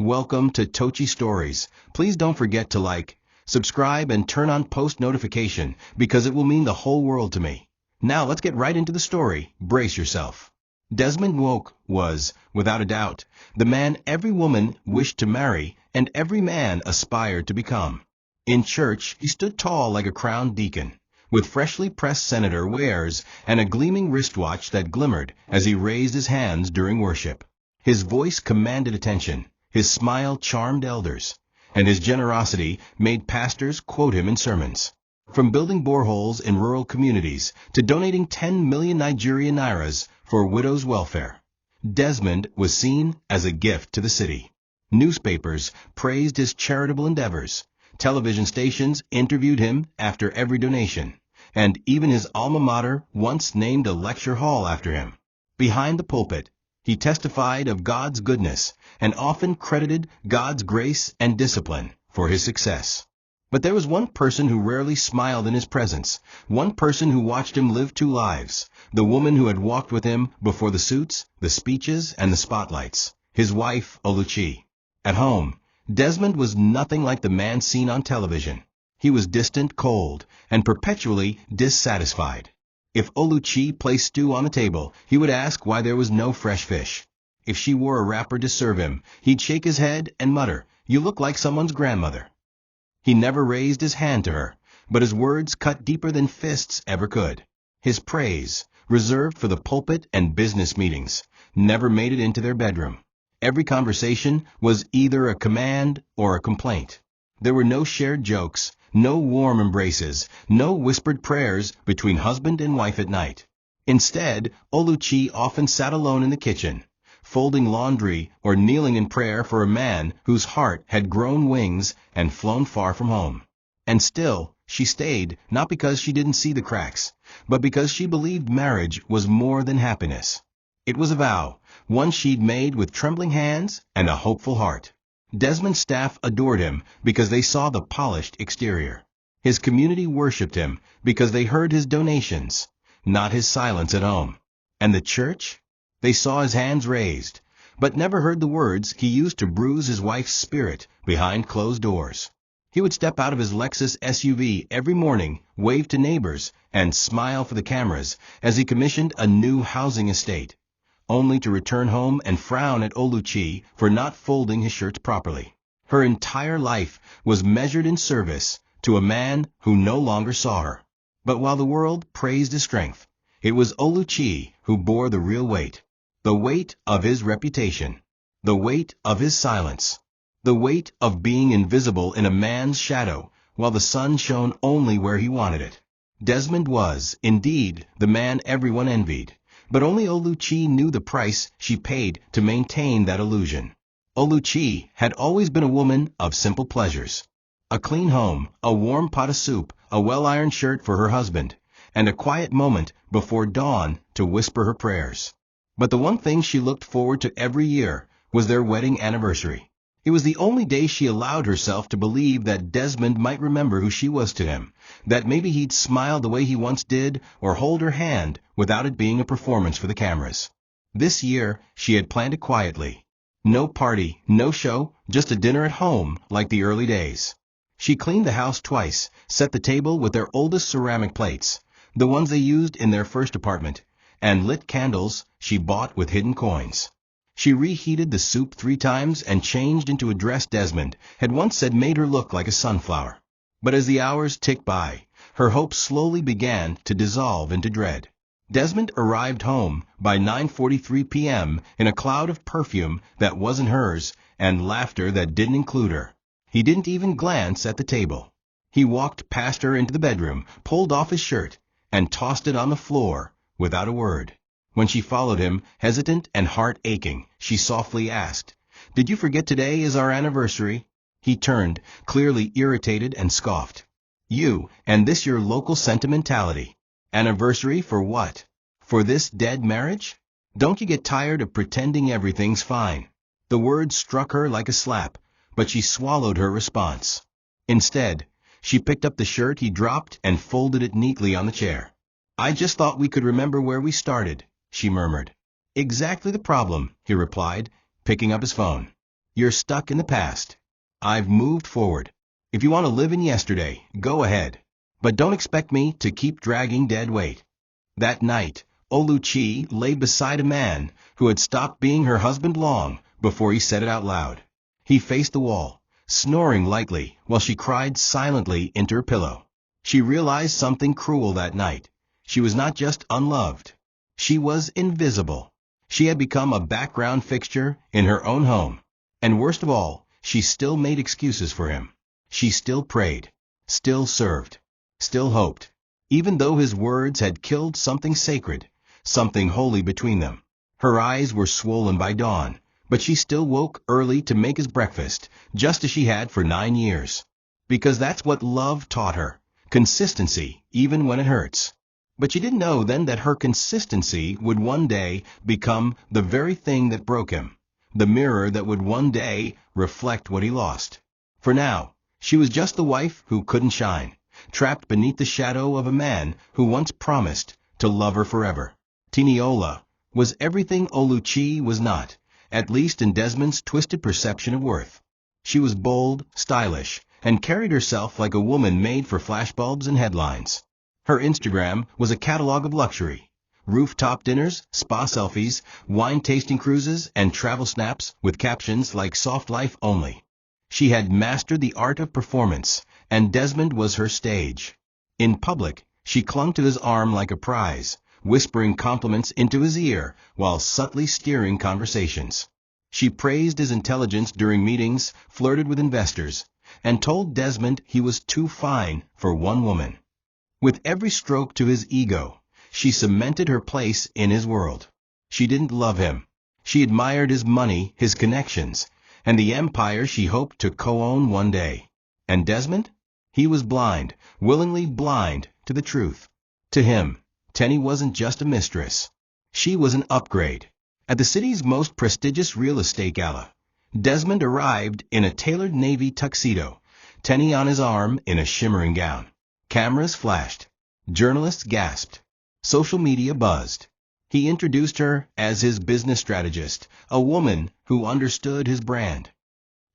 Welcome to Tochi Stories. Please don't forget to like, subscribe, and turn on post notification because it will mean the whole world to me. Now let's get right into the story. Brace yourself. Desmond Woke was, without a doubt, the man every woman wished to marry and every man aspired to become. In church, he stood tall like a crowned deacon, with freshly pressed senator wares and a gleaming wristwatch that glimmered as he raised his hands during worship. His voice commanded attention, his smile charmed elders, and his generosity made pastors quote him in sermons. From building boreholes in rural communities to donating 10 million Nigerian nairas for widows' welfare, Desmond was seen as a gift to the city. Newspapers praised his charitable endeavors, television stations interviewed him after every donation, and even his alma mater once named a lecture hall after him. Behind the pulpit, he testified of God's goodness and often credited God's grace and discipline for his success. But there was one person who rarely smiled in his presence, one person who watched him live two lives, the woman who had walked with him before the suits, the speeches, and the spotlights, his wife, Oluchi. At home, Desmond was nothing like the man seen on television. He was distant, cold, and perpetually dissatisfied. If Oluchi placed stew on the table, he would ask why there was no fresh fish. If she wore a wrapper to serve him, he'd shake his head and mutter, "You look like someone's grandmother." He never raised his hand to her, but his words cut deeper than fists ever could. His praise, reserved for the pulpit and business meetings, never made it into their bedroom. Every conversation was either a command or a complaint. There were no shared jokes, no warm embraces, no whispered prayers between husband and wife at night. Instead, Oluchi often sat alone in the kitchen, folding laundry or kneeling in prayer for a man whose heart had grown wings and flown far from home. And still, she stayed, not because she didn't see the cracks, but because she believed marriage was more than happiness. It was a vow, one she'd made with trembling hands and a hopeful heart. Desmond's staff adored him because they saw the polished exterior. His community worshipped him because they heard his donations, not his silence at home. And the church? They saw his hands raised, but never heard the words he used to bruise his wife's spirit behind closed doors. He would step out of his Lexus SUV every morning, wave to neighbors, and smile for the cameras as he commissioned a new housing estate, only to return home and frown at Oluchi for not folding his shirts properly. Her entire life was measured in service to a man who no longer saw her. But while the world praised his strength, it was Oluchi who bore the real weight. The weight of his reputation, the weight of his silence, the weight of being invisible in a man's shadow while the sun shone only where he wanted it. Desmond was, indeed, the man everyone envied, but only Oluchi knew the price she paid to maintain that illusion. Oluchi had always been a woman of simple pleasures. A clean home, a warm pot of soup, a well-ironed shirt for her husband, and a quiet moment before dawn to whisper her prayers. But the one thing she looked forward to every year was their wedding anniversary. It was the only day she allowed herself to believe that Desmond might remember who she was to him, that maybe he'd smile the way he once did or hold her hand without it being a performance for the cameras. This year, she had planned it quietly. No party, no show, just a dinner at home like the early days. She cleaned the house twice, set the table with their oldest ceramic plates, the ones they used in their first apartment, and lit candles she bought with hidden coins. She reheated the soup 3 times and changed into a dress Desmond had once said made her look like a sunflower. But as the hours ticked by, her hopes slowly began to dissolve into dread. Desmond arrived home by 9:43 p.m. in a cloud of perfume that wasn't hers and laughter that didn't include her. He didn't even glance at the table. He walked past her into the bedroom, pulled off his shirt, and tossed it on the floor without a word. When she followed him, hesitant and heart aching, she softly asked, "Did you forget today is our anniversary?" He turned, clearly irritated, and scoffed. "You, and this your local sentimentality. Anniversary for what? For this dead marriage? Don't you get tired of pretending everything's fine?" The words struck her like a slap, but she swallowed her response. Instead, she picked up the shirt he dropped and folded it neatly on the chair. "I just thought we could remember where we started," she murmured. "Exactly the problem," he replied, picking up his phone. You're stuck in the past. I've moved forward. If you want to live in yesterday, go ahead. But don't expect me to keep dragging dead weight. That night, Oluchi lay beside a man who had stopped being her husband long before he said it out loud. He faced the wall, snoring lightly while she cried silently into her pillow. She realized something cruel that night. She was not just unloved. She was invisible. She had become a background fixture in her own home. And worst of all, she still made excuses for him. She still prayed, still served, still hoped, even though his words had killed something sacred, something holy between them. Her eyes were swollen by dawn, but she still woke early to make his breakfast, just as she had for 9 years. Because that's what love taught her, consistency, even when it hurts. But she didn't know then that her consistency would one day become the very thing that broke him, the mirror that would one day reflect what he lost. For now, she was just the wife who couldn't shine, trapped beneath the shadow of a man who once promised to love her forever. Tiniola was everything Oluchi was not, at least in Desmond's twisted perception of worth. She was bold, stylish, and carried herself like a woman made for flashbulbs and headlines. Her Instagram was a catalog of luxury: rooftop dinners, spa selfies, wine-tasting cruises, and travel snaps with captions like "soft life only." She had mastered the art of performance, and Desmond was her stage. In public, she clung to his arm like a prize, whispering compliments into his ear while subtly steering conversations. She praised his intelligence during meetings, flirted with investors, and told Desmond he was too fine for one woman. With every stroke to his ego, she cemented her place in his world. She didn't love him. She admired his money, his connections, and the empire she hoped to co-own one day. And Desmond? He was blind, willingly blind to the truth. To him, Tenny wasn't just a mistress. She was an upgrade. At the city's most prestigious real estate gala, Desmond arrived in a tailored navy tuxedo, Tenny on his arm in a shimmering gown. Cameras flashed. Journalists gasped. Social media buzzed. He introduced her as his business strategist, a woman who understood his brand.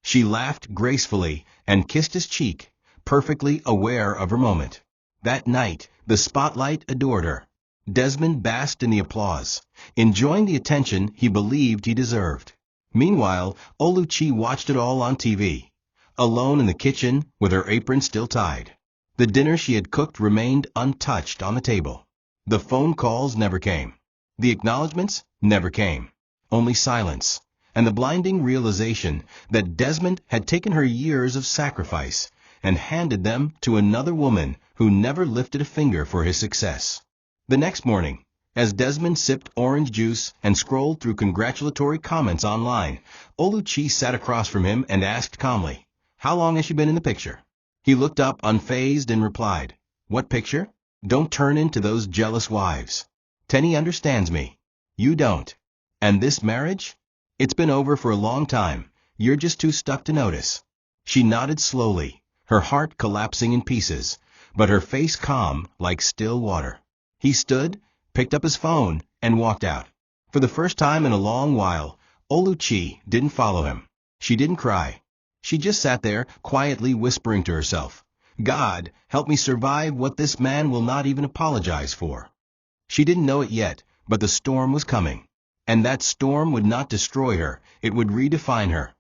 She laughed gracefully and kissed his cheek, perfectly aware of her moment. That night, the spotlight adored her. Desmond basked in the applause, enjoying the attention he believed he deserved. Meanwhile, Oluchi watched it all on TV, alone in the kitchen with her apron still tied. The dinner she had cooked remained untouched on the table. The phone calls never came. The acknowledgments never came. Only silence, and the blinding realization that Desmond had taken her years of sacrifice and handed them to another woman who never lifted a finger for his success. The next morning, as Desmond sipped orange juice and scrolled through congratulatory comments online, Oluchi sat across from him and asked calmly, "How long has she been in the picture?" He looked up unfazed and replied, "What picture? Don't turn into those jealous wives. Tenny understands me. You don't. And this marriage? It's been over for a long time. You're just too stuck to notice." She nodded slowly, her heart collapsing in pieces, but her face calm like still water. He stood, picked up his phone, and walked out. For the first time in a long while, Oluchi didn't follow him. She didn't cry. She just sat there, quietly whispering to herself, "God, help me survive what this man will not even apologize for." She didn't know it yet, but the storm was coming. And that storm would not destroy her, it would redefine her.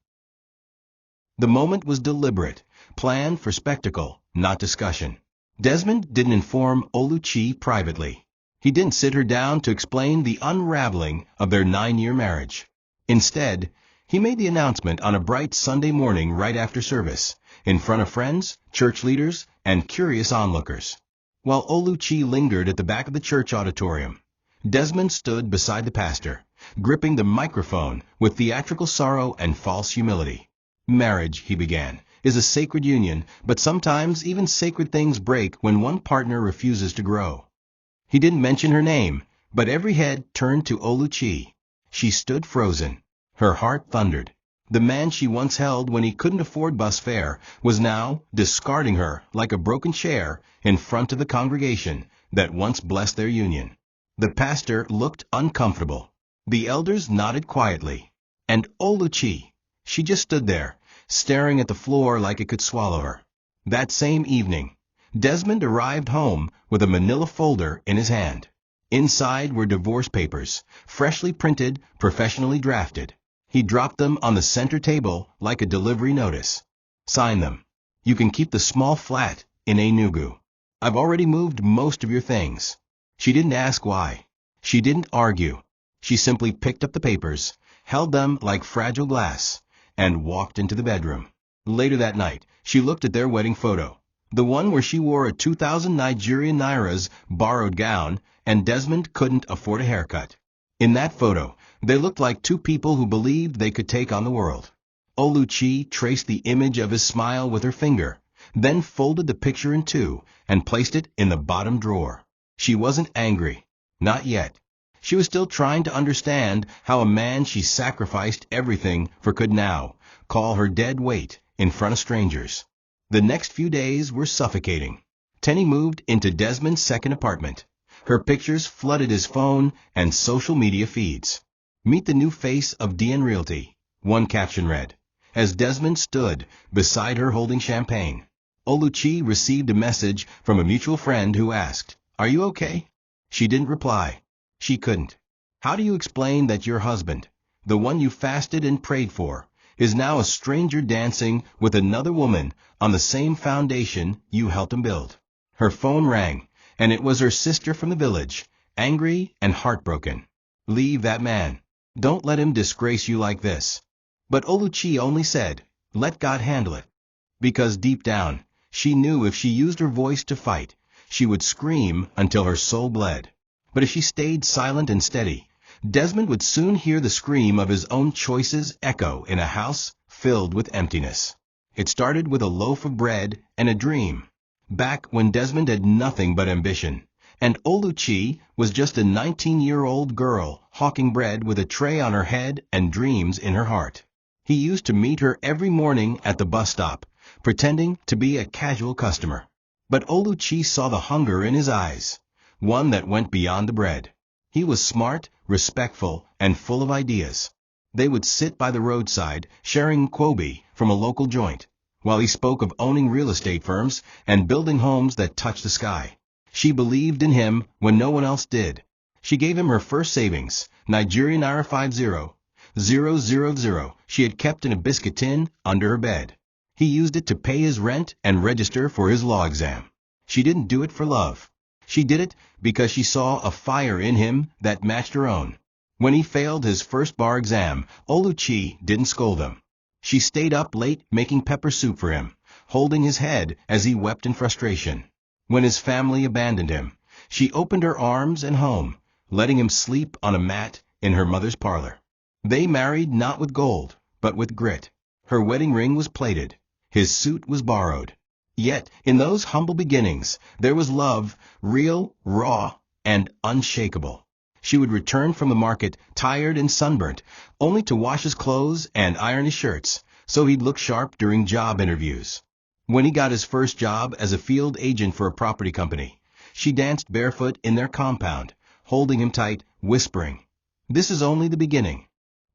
The moment was deliberate, planned for spectacle, not discussion. Desmond didn't inform Oluchi privately. He didn't sit her down to explain the unraveling of their 9-year marriage. Instead, he made the announcement on a bright Sunday morning right after service, in front of friends, church leaders, and curious onlookers. While Oluchi lingered at the back of the church auditorium, Desmond stood beside the pastor, gripping the microphone with theatrical sorrow and false humility. "Marriage," he began, "is a sacred union, but sometimes even sacred things break when one partner refuses to grow." He didn't mention her name, but every head turned to Oluchi. She stood frozen. Her heart thundered. The man she once held when he couldn't afford bus fare was now discarding her like a broken chair in front of the congregation that once blessed their union. The pastor looked uncomfortable. The elders nodded quietly. And Oluchi, She just stood there, staring at the floor like it could swallow her. That same evening, Desmond arrived home with a manila folder in his hand. Inside were divorce papers, freshly printed, professionally drafted. He dropped them on the center table like a delivery notice. Sign them. You can keep the small flat in Enugu. I've already moved most of your things. She didn't ask why. She didn't argue. She simply picked up the papers, held them like fragile glass, and walked into the bedroom. Later that night, she looked at their wedding photo. The one where she wore a 2,000 Nigerian nairas borrowed gown, and Desmond couldn't afford a haircut. In that photo, they looked like two people who believed they could take on the world. Oluchi traced the image of his smile with her finger, then folded the picture in two and placed it in the bottom drawer. She wasn't angry. Not yet. She was still trying to understand how a man she sacrificed everything for could now call her dead weight in front of strangers. The next few days were suffocating. Tenny moved into Desmond's second apartment. Her pictures flooded his phone and social media feeds. Meet the new face of DN Realty, one caption read, as Desmond stood beside her holding champagne. Oluchi received a message from a mutual friend who asked, "Are you okay?" She didn't reply. She couldn't. How do you explain that your husband, the one you fasted and prayed for, is now a stranger dancing with another woman on the same foundation you helped him build? Her phone rang, and it was her sister from the village, angry and heartbroken. "Leave that man. Don't let him disgrace you like this." But Oluchi only said, "Let God handle it." Because deep down, she knew if she used her voice to fight, she would scream until her soul bled. But if she stayed silent and steady, Desmond would soon hear the scream of his own choices echo in a house filled with emptiness. It started with a loaf of bread and a dream, back when Desmond had nothing but ambition, and Oluchi was just a 19-year-old girl hawking bread with a tray on her head and dreams in her heart. He used to meet her every morning at the bus stop, pretending to be a casual customer. But Oluchi saw the hunger in his eyes, one that went beyond the bread. He was smart, respectful, and full of ideas. They would sit by the roadside, sharing nkwobi from a local joint, while he spoke of owning real estate firms and building homes that touched the sky. She believed in him when no one else did. She gave him her first savings, Nigerian naira 50,000 she had kept in a biscuit tin under her bed. He used it to pay his rent and register for his law exam. She didn't do it for love. She did it because she saw a fire in him that matched her own. When he failed his first bar exam, Oluchi didn't scold him. She stayed up late making pepper soup for him, holding his head as he wept in frustration. When his family abandoned him, she opened her arms and home, letting him sleep on a mat in her mother's parlor. They married not with gold, but with grit. Her wedding ring was plated. His suit was borrowed. Yet, in those humble beginnings, there was love, real, raw, and unshakable. She would return from the market, tired and sunburnt, only to wash his clothes and iron his shirts, so he'd look sharp during job interviews. When he got his first job as a field agent for a property company, she danced barefoot in their compound, holding him tight, whispering, "This is only the beginning."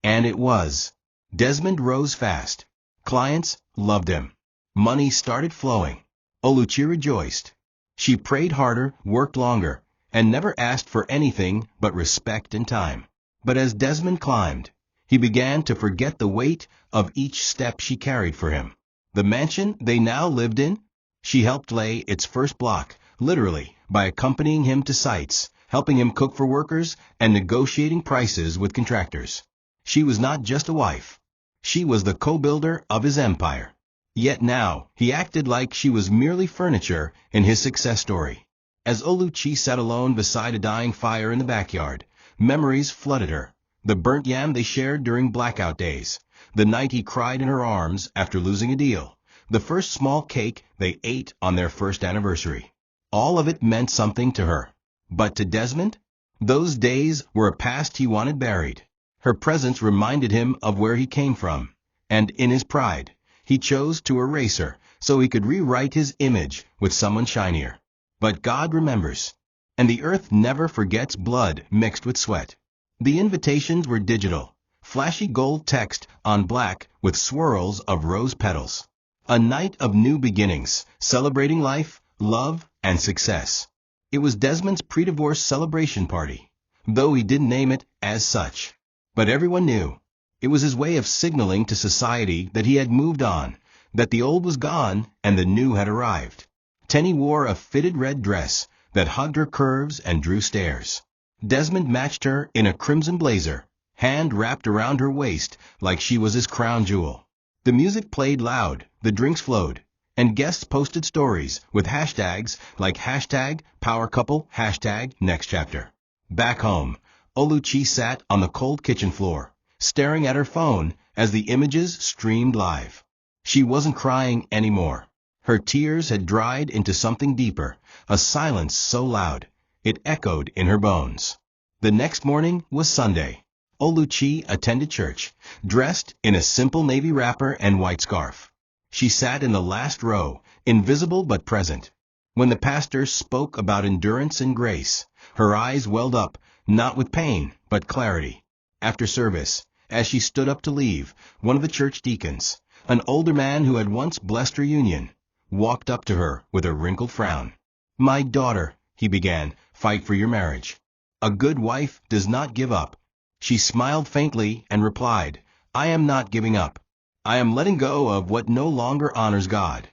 And it was. Desmond rose fast. Clients loved him. Money started flowing. Oluchi rejoiced. She prayed harder, worked longer, and never asked for anything but respect and time. But as Desmond climbed, he began to forget the weight of each step she carried for him. The mansion they now lived in, she helped lay its first block, literally, by accompanying him to sites, helping him cook for workers, and negotiating prices with contractors. She was not just a wife. She was the co-builder of his empire. Yet now, he acted like she was merely furniture in his success story. As Oluchi sat alone beside a dying fire in the backyard, memories flooded her. The burnt yam they shared during blackout days, the night he cried in her arms after losing a deal, the first small cake they ate on their first anniversary. All of it meant something to her. But to Desmond, those days were a past he wanted buried. Her presence reminded him of where he came from, and in his pride, he chose to erase her so he could rewrite his image with someone shinier. But God remembers, and the earth never forgets blood mixed with sweat. The invitations were digital, Flashy gold text on black with swirls of rose petals. A night of new beginnings, celebrating life, love, and success. It was Desmond's pre-divorce celebration party, though he didn't name it as such. But everyone knew. It was his way of signaling to society that he had moved on, that the old was gone and the new had arrived. Tenny wore a fitted red dress that hugged her curves and drew stares. Desmond matched her in a crimson blazer, hand wrapped around her waist like she was his crown jewel. The music played loud, the drinks flowed, and guests posted stories with hashtags like #PowerCouple, #NextChapter. Back home, Oluchi sat on the cold kitchen floor, staring at her phone as the images streamed live. She wasn't crying anymore. Her tears had dried into something deeper, a silence so loud, it echoed in her bones. The next morning was Sunday. Oluchi attended church, dressed in a simple navy wrapper and white scarf. She sat in the last row, invisible but present. When the pastor spoke about endurance and grace, her eyes welled up, not with pain, but clarity. After service, as she stood up to leave, one of the church deacons, an older man who had once blessed her union, walked up to her with a wrinkled frown. "My daughter," he began, "fight for your marriage. A good wife does not give up." She smiled faintly and replied, "I am not giving up. I am letting go of what no longer honors God."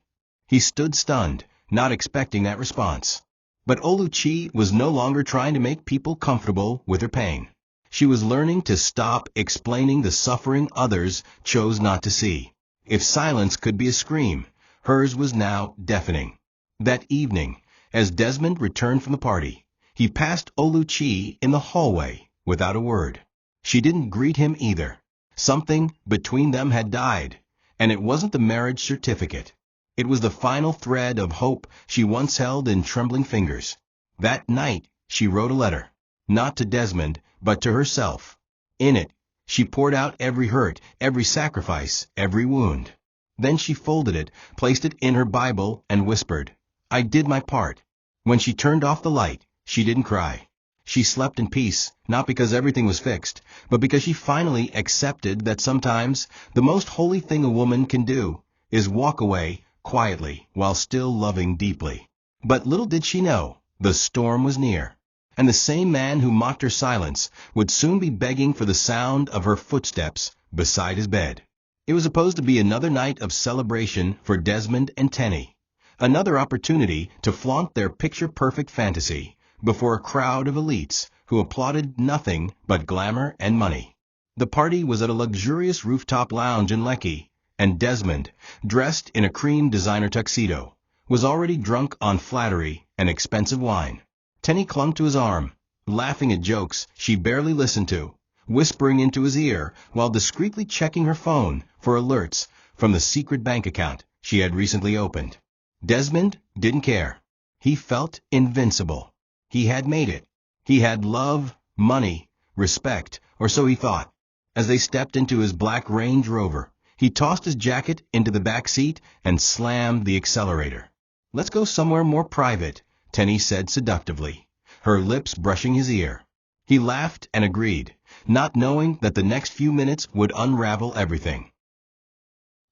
He stood stunned, not expecting that response. But Oluchi was no longer trying to make people comfortable with her pain. She was learning to stop explaining the suffering others chose not to see. If silence could be a scream, hers was now deafening. That evening, as Desmond returned from the party, he passed Oluchi in the hallway without a word. She didn't greet him either. Something between them had died, and it wasn't the marriage certificate. It was the final thread of hope she once held in trembling fingers. That night, she wrote a letter, not to Desmond, but to herself. In it, she poured out every hurt, every sacrifice, every wound. Then she folded it, placed it in her Bible, and whispered, "I did my part." When she turned off the light, she didn't cry. She slept in peace, not because everything was fixed, but because she finally accepted that sometimes the most holy thing a woman can do is walk away quietly while still loving deeply. But little did she know, the storm was near, and the same man who mocked her silence would soon be begging for the sound of her footsteps beside his bed. It was supposed to be another night of celebration for Desmond and Tenny, another opportunity to flaunt their picture-perfect fantasy before a crowd of elites who applauded nothing but glamour and money. The party was at a luxurious rooftop lounge in Lekki, and Desmond, dressed in a cream designer tuxedo, was already drunk on flattery and expensive wine. Tenny clung to his arm, laughing at jokes she barely listened to, whispering into his ear while discreetly checking her phone for alerts from the secret bank account she had recently opened. Desmond didn't care. He felt invincible. He had made it. He had love, money, respect, or so he thought. As they stepped into his black Range Rover, he tossed his jacket into the back seat and slammed the accelerator. "Let's go somewhere more private," Tenny said seductively, her lips brushing his ear. He laughed and agreed, not knowing that the next few minutes would unravel everything.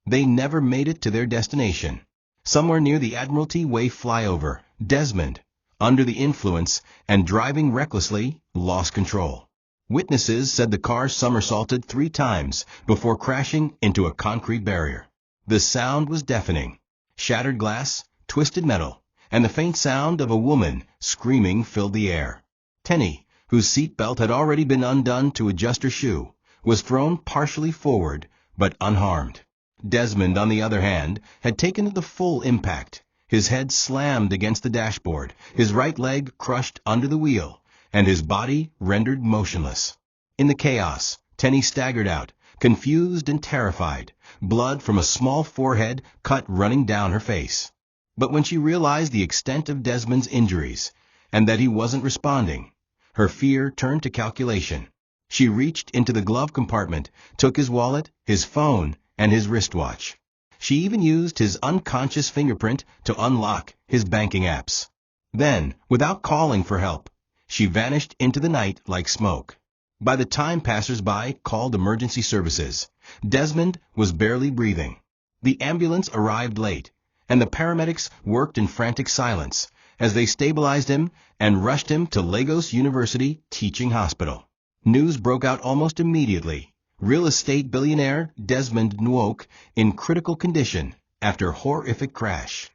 They never made it to their destination. Somewhere near the Admiralty Way flyover, Desmond, under the influence and driving recklessly, lost control. Witnesses said the car somersaulted 3 times before crashing into a concrete barrier. The sound was deafening. Shattered glass, twisted metal, and the faint sound of a woman screaming filled the air. Tenny, whose seatbelt had already been undone to adjust her shoe, was thrown partially forward, but unharmed. Desmond, on the other hand, had taken the full impact. His head slammed against the dashboard, his right leg crushed under the wheel, and his body rendered motionless. In the chaos, Tenny staggered out, confused and terrified, blood from a small forehead cut running down her face. But when she realized the extent of Desmond's injuries, and that he wasn't responding, her fear turned to calculation. She reached into the glove compartment, took his wallet, his phone, and his wristwatch. She even used his unconscious fingerprint to unlock his banking apps. Then, without calling for help, she vanished into the night like smoke. By the time passers-by called emergency services, Desmond was barely breathing. The ambulance arrived late, and the paramedics worked in frantic silence as they stabilized him and rushed him to Lagos University Teaching Hospital. News broke out almost immediately. Real estate billionaire Desmond Woke in critical condition after horrific crash.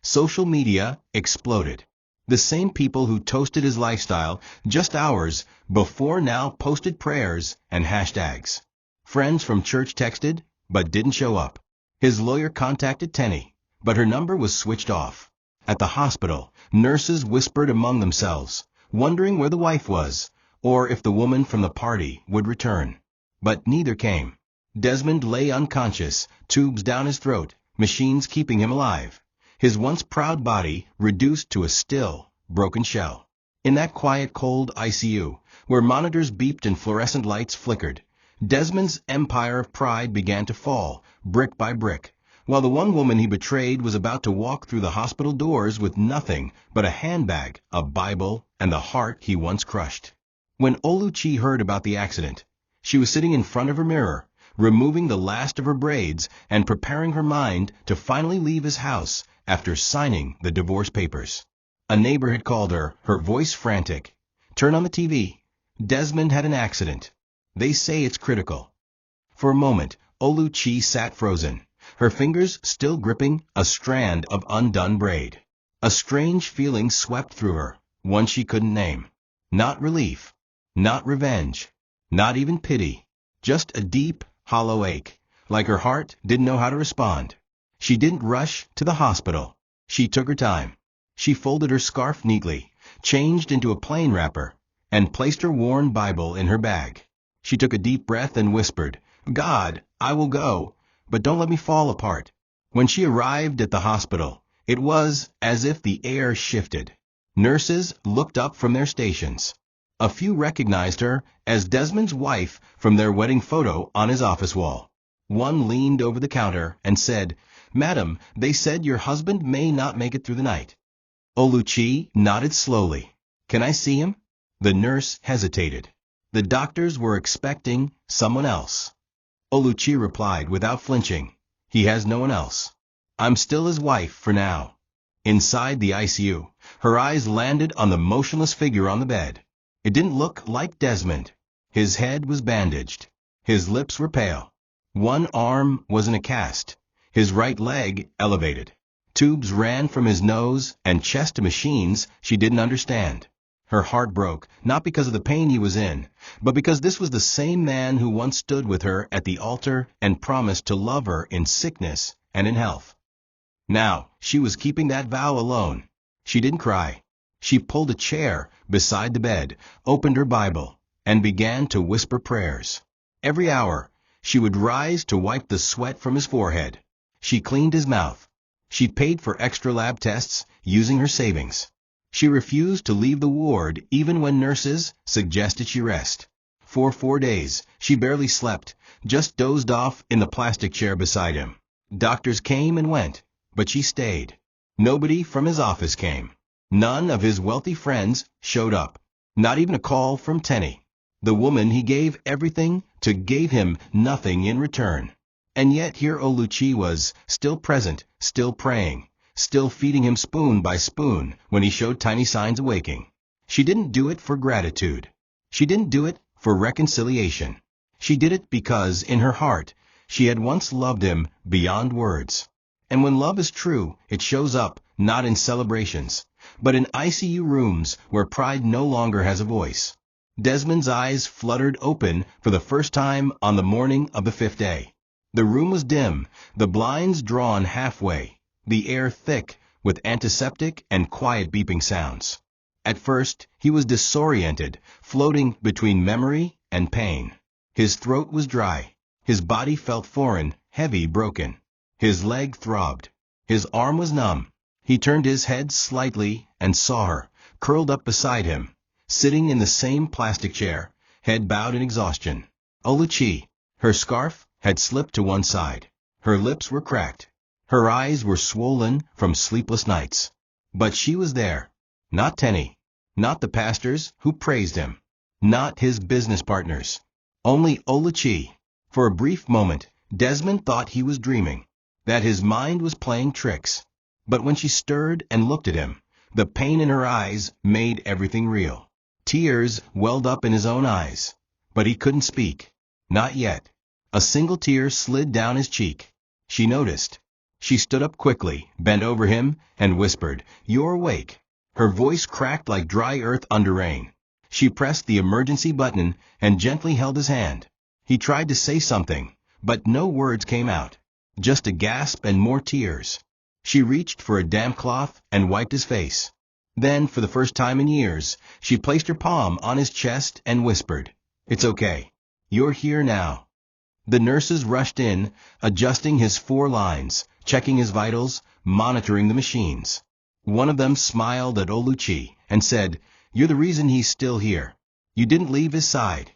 Social media exploded. The same people who toasted his lifestyle just hours before now posted prayers and hashtags. Friends from church texted, but didn't show up. His lawyer contacted Tenny, but her number was switched off. At the hospital, nurses whispered among themselves, wondering where the wife was, or if the woman from the party would return. But neither came. Desmond lay unconscious, tubes down his throat, machines keeping him alive. His once proud body reduced to a still, broken shell. In that quiet, cold ICU, where monitors beeped and fluorescent lights flickered, Desmond's empire of pride began to fall, brick by brick, while the one woman he betrayed was about to walk through the hospital doors with nothing but a handbag, a Bible, and the heart he once crushed. When Oluchi heard about the accident, she was sitting in front of her mirror, removing the last of her braids and preparing her mind to finally leave his house after signing the divorce papers. A neighbor had called her, her voice frantic. "Turn on the TV. Desmond had an accident. They say it's critical." For a moment, Oluchi sat frozen, her fingers still gripping a strand of undone braid. A strange feeling swept through her, one she couldn't name. Not relief, not revenge, not even pity. Just a deep, hollow ache, like her heart didn't know how to respond. She didn't rush to the hospital. She took her time. She folded her scarf neatly, changed into a plain wrapper, and placed her worn Bible in her bag. She took a deep breath and whispered, "God, I will go, but don't let me fall apart." When she arrived at the hospital, it was as if the air shifted. Nurses looked up from their stations. A few recognized her as Desmond's wife from their wedding photo on his office wall. One leaned over the counter and said, "Madam, they said your husband may not make it through the night." Oluchi nodded slowly. "Can I see him?" The nurse hesitated. The doctors were expecting someone else. Oluchi replied without flinching, "He has no one else. I'm still his wife for now." Inside the ICU, her eyes landed on the motionless figure on the bed. It didn't look like Desmond. His head was bandaged. His lips were pale. One arm was in a cast, his right leg elevated. Tubes ran from his nose and chest to machines she didn't understand. Her heart broke, not because of the pain he was in, but because this was the same man who once stood with her at the altar and promised to love her in sickness and in health. Now, she was keeping that vow alone. She didn't cry. She pulled a chair beside the bed, opened her Bible, and began to whisper prayers. Every hour, she would rise to wipe the sweat from his forehead. She cleaned his mouth. She paid for extra lab tests using her savings. She refused to leave the ward even when nurses suggested she rest. For 4 days, she barely slept, just dozed off in the plastic chair beside him. Doctors came and went, but she stayed. Nobody from his office came. None of his wealthy friends showed up. Not even a call from Tenny. The woman he gave everything to gave him nothing in return. And yet here Oluchi was, still present, still praying, still feeding him spoon by spoon when he showed tiny signs of waking. She didn't do it for gratitude. She didn't do it for reconciliation. She did it because, in her heart, she had once loved him beyond words. And when love is true, it shows up, not in celebrations, but in ICU rooms where pride no longer has a voice. Desmond's eyes fluttered open for the first time on the morning of the 5th day. The room was dim, the blinds drawn halfway, the air thick with antiseptic and quiet beeping sounds. At first, he was disoriented, floating between memory and pain. His throat was dry. His body felt foreign, heavy, broken. His leg throbbed. His arm was numb. He turned his head slightly and saw her, curled up beside him, sitting in the same plastic chair, head bowed in exhaustion. Oluchi. Her scarf had slipped to one side. Her lips were cracked. Her eyes were swollen from sleepless nights. But she was there. Not Tenny. Not the pastors who praised him. not his business partners. Only Oluchi. For a brief moment, Desmond thought he was dreaming, that his mind was playing tricks. But when she stirred and looked at him, the pain in her eyes made everything real. Tears welled up in his own eyes, but he couldn't speak. Not yet. A single tear slid down his cheek. She noticed. She stood up quickly, bent over him, and whispered, "You're awake." Her voice cracked like dry earth under rain. She pressed the emergency button and gently held his hand. He tried to say something, but no words came out. Just a gasp and more tears. She reached for a damp cloth and wiped his face. Then, for the first time in years, she placed her palm on his chest and whispered, "It's okay. You're here now." The nurses rushed in, adjusting his 4 lines, checking his vitals, monitoring the machines. One of them smiled at Oluchi and said, "You're the reason he's still here. You didn't leave his side."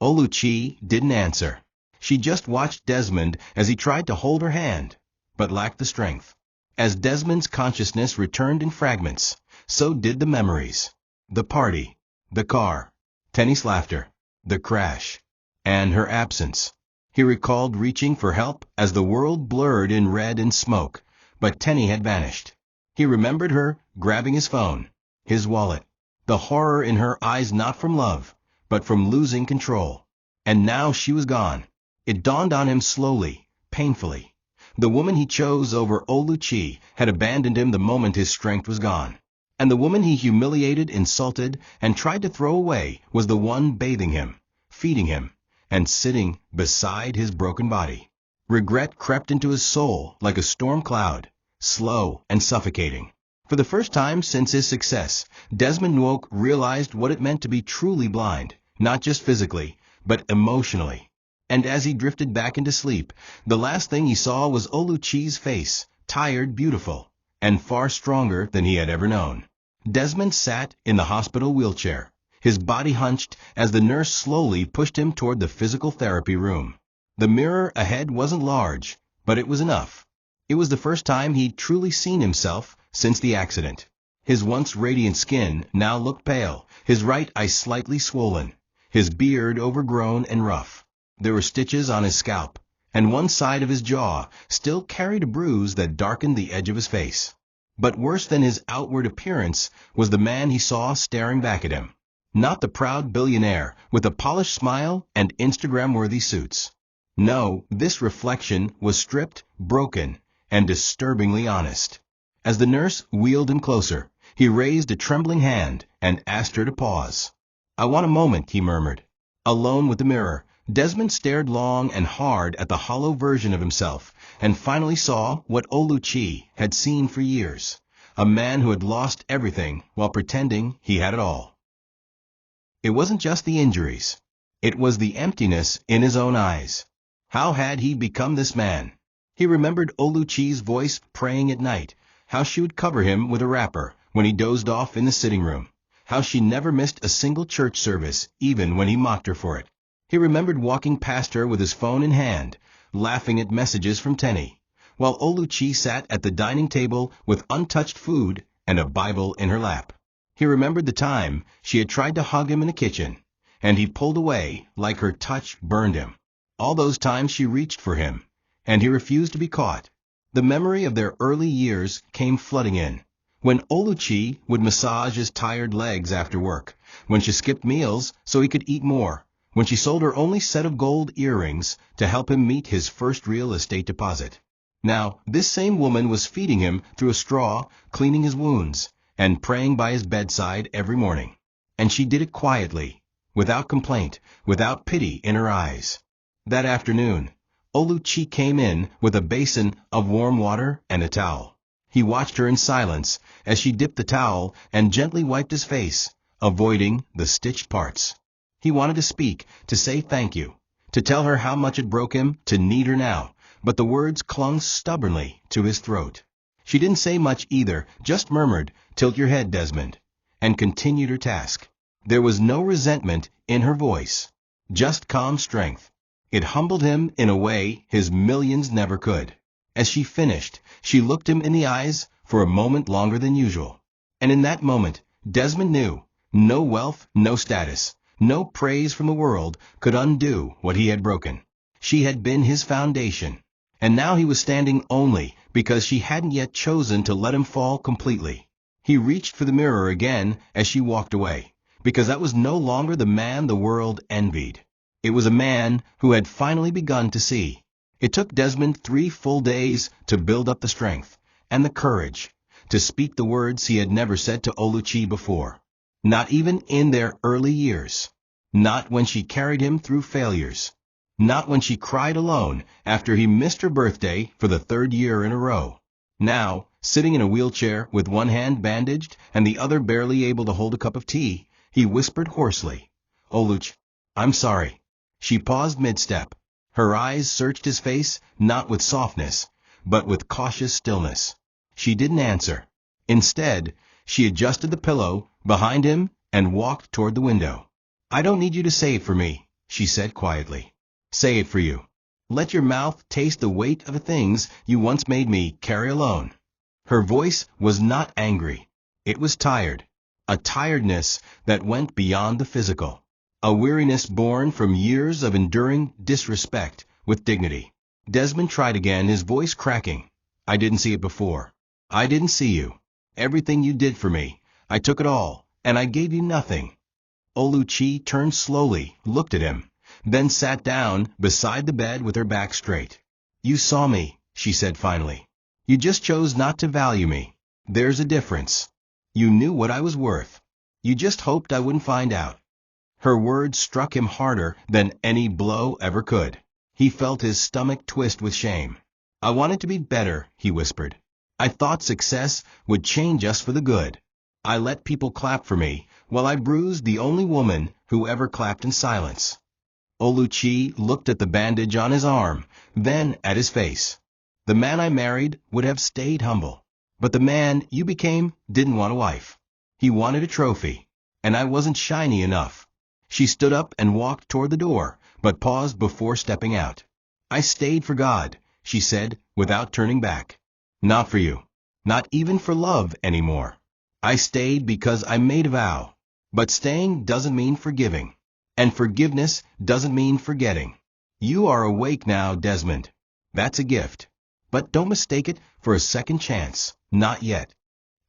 Oluchi didn't answer. She just watched Desmond as he tried to hold her hand, but lacked the strength. As Desmond's consciousness returned in fragments, so did the memories. The party, the car, Tenny's laughter, the crash, and her absence. He recalled reaching for help as the world blurred in red and smoke, but Tenny had vanished. He remembered her grabbing his phone, his wallet, the horror in her eyes not from love, but from losing control. And now she was gone. It dawned on him slowly, painfully. The woman he chose over Oluchi had abandoned him the moment his strength was gone. And the woman he humiliated, insulted, and tried to throw away was the one bathing him, feeding him, and sitting beside his broken body. Regret crept into his soul like a storm cloud, slow and suffocating. For the first time since his success, Desmond Woke realized what it meant to be truly blind, not just physically, but emotionally. And as he drifted back into sleep, the last thing he saw was Oluchi's face, tired, beautiful, and far stronger than he had ever known. Desmond sat in the hospital wheelchair, his body hunched as the nurse slowly pushed him toward the physical therapy room. The mirror ahead wasn't large, but it was enough. It was the first time he'd truly seen himself since the accident. His once radiant skin now looked pale, his right eye slightly swollen, his beard overgrown and rough. There were stitches on his scalp, and one side of his jaw still carried a bruise that darkened the edge of his face. But worse than his outward appearance was the man he saw staring back at him. Not the proud billionaire with a polished smile and Instagram-worthy suits. No, this reflection was stripped, broken, and disturbingly honest. As the nurse wheeled him closer, he raised a trembling hand and asked her to pause. "I want a moment," he murmured. Alone with the mirror, Desmond stared long and hard at the hollow version of himself and finally saw what Oluchi had seen for years, a man who had lost everything while pretending he had it all. It wasn't just the injuries. It was the emptiness in his own eyes. How had he become this man? He remembered Oluchi's voice praying at night, how she would cover him with a wrapper when he dozed off in the sitting room, how she never missed a single church service even when he mocked her for it. He remembered walking past her with his phone in hand, laughing at messages from Tenny, while Oluchi sat at the dining table with untouched food and a Bible in her lap. He remembered the time she had tried to hug him in the kitchen, and he pulled away like her touch burned him. All those times she reached for him, and he refused to be caught. The memory of their early years came flooding in. When Oluchi would massage his tired legs after work, when she skipped meals so he could eat more, when she sold her only set of gold earrings to help him meet his first real estate deposit. Now, this same woman was feeding him through a straw, cleaning his wounds, and praying by his bedside every morning. And she did it quietly, without complaint, without pity in her eyes. That afternoon, Oluchi came in with a basin of warm water and a towel. He watched her in silence as she dipped the towel and gently wiped his face, avoiding the stitched parts. He wanted to speak, to say thank you, to tell her how much it broke him to need her now, but the words clung stubbornly to his throat. She didn't say much either, just murmured, "Tilt your head, Desmond," and continued her task. There was no resentment in her voice, just calm strength. It humbled him in a way his millions never could. As she finished, she looked him in the eyes for a moment longer than usual. And in that moment, Desmond knew, no wealth, no status, No praise from the world could undo what he had broken. She had been his foundation, and now he was standing only because she hadn't yet chosen to let him fall completely. He reached for the mirror again as she walked away, because that was no longer the man the world envied. It was a man who had finally begun to see. It took Desmond 3 full days to build up the strength and the courage to speak the words he had never said to Oluchi before. Not even in their early years. Not when she carried him through failures. Not when she cried alone after he missed her birthday for the 3rd year in a row. Now, sitting in a wheelchair with one hand bandaged and the other barely able to hold a cup of tea, he whispered hoarsely, "Oluchi, I'm sorry." She paused mid-step. Her eyes searched his face, not with softness, but with cautious stillness. She didn't answer. Instead, she adjusted the pillow behind him and walked toward the window. "I don't need you to say it for me," she said quietly. "Say it for you. Let your mouth taste the weight of the things you once made me carry alone." Her voice was not angry. It was tired. A tiredness that went beyond the physical. A weariness born from years of enduring disrespect with dignity. Desmond tried again, his voice cracking. "I didn't see it before. I didn't see you. Everything you did for me, I took it all, and I gave you nothing." Oluchi turned slowly, looked at him, then sat down beside the bed with her back straight. "You saw me," she said finally. "You just chose not to value me. There's a difference. You knew what I was worth. You just hoped I wouldn't find out." Her words struck him harder than any blow ever could. He felt his stomach twist with shame. "I wanted to be better," he whispered. "I thought success would change us for the good. I let people clap for me, while I bruised the only woman who ever clapped in silence." Oluchi looked at the bandage on his arm, then at his face. "The man I married would have stayed humble. But the man you became didn't want a wife. He wanted a trophy. And I wasn't shiny enough." She stood up and walked toward the door, but paused before stepping out. "I stayed for God," she said, without turning back. "Not for you. Not even for love anymore. I stayed because I made a vow. But staying doesn't mean forgiving. And forgiveness doesn't mean forgetting. You are awake now, Desmond. That's a gift. But don't mistake it for a second chance. Not yet."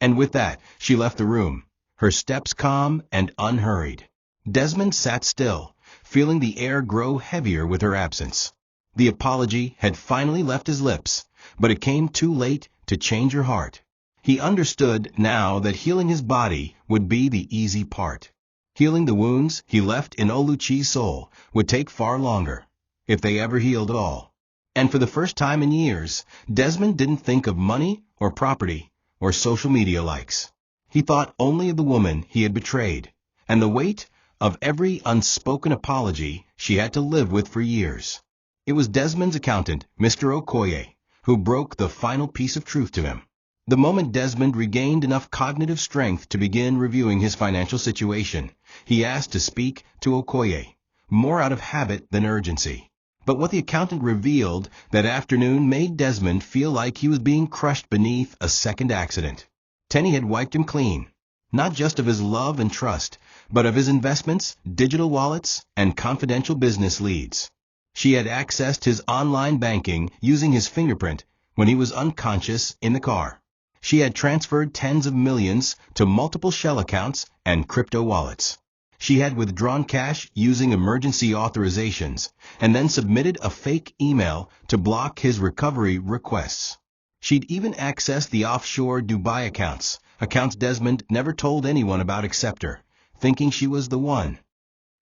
And with that, she left the room, her steps calm and unhurried. Desmond sat still, feeling the air grow heavier with her absence. The apology had finally left his lips, but it came too late to change her heart. He understood now that healing his body would be the easy part. Healing the wounds he left in Oluchi's soul would take far longer, if they ever healed at all. And for the first time in years, Desmond didn't think of money or property or social media likes. He thought only of the woman he had betrayed, and the weight of every unspoken apology she had to live with for years. It was Desmond's accountant, Mr. Okoye, who broke the final piece of truth to him. The moment Desmond regained enough cognitive strength to begin reviewing his financial situation, he asked to speak to Okoye, more out of habit than urgency. But what the accountant revealed that afternoon made Desmond feel like he was being crushed beneath a second accident. Tenny had wiped him clean, not just of his love and trust, but of his investments, digital wallets, and confidential business leads. She had accessed his online banking using his fingerprint when he was unconscious in the car. She had transferred tens of millions to multiple shell accounts and crypto wallets. She had withdrawn cash using emergency authorizations and then submitted a fake email to block his recovery requests. She'd even accessed the offshore Dubai accounts Desmond never told anyone about except her, thinking she was the one.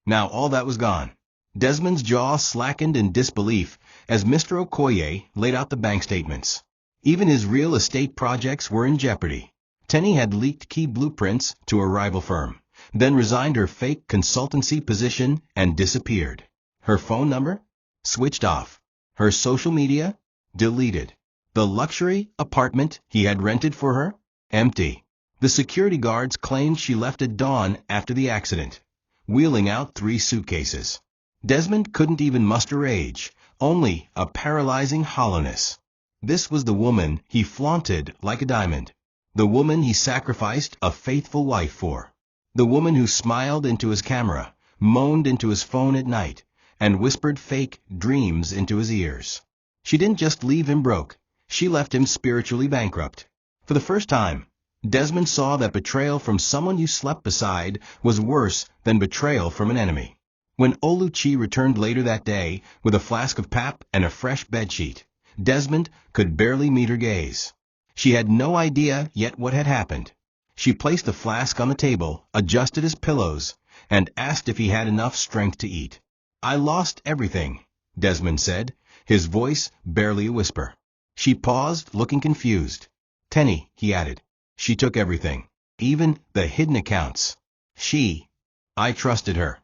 Now all that was gone. Desmond's jaw slackened in disbelief as Mr. Okoye laid out the bank statements. Even his real estate projects were in jeopardy. Tenny had leaked key blueprints to a rival firm, then resigned her fake consultancy position and disappeared. Her phone number? Switched off. Her social media? Deleted. The luxury apartment he had rented for her? Empty. The security guards claimed she left at dawn after the accident, wheeling out 3 suitcases. Desmond couldn't even muster rage, only a paralyzing hollowness. This was the woman he flaunted like a diamond. The woman he sacrificed a faithful wife for. The woman who smiled into his camera moaned into his phone at night, and whispered fake dreams into his ears. She didn't just leave him broke, she left him spiritually bankrupt. For the first time, Desmond saw that betrayal from someone you slept beside was worse than betrayal from an enemy. When Oluchi returned later that day with a flask of pap and a fresh bedsheet, Desmond could barely meet her gaze. She had no idea yet what had happened. She placed the flask on the table, adjusted his pillows, and asked if he had enough strength to eat. "I lost everything," Desmond said, his voice barely a whisper. She paused, looking confused. "Tenny," he added. "She took everything, even the hidden accounts. I trusted her."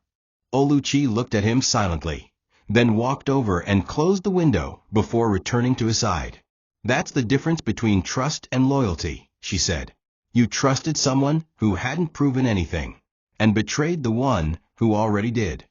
Oluchi looked at him silently, then walked over and closed the window before returning to his side. "That's the difference between trust and loyalty," she said. "You trusted someone who hadn't proven anything, and betrayed the one who already did."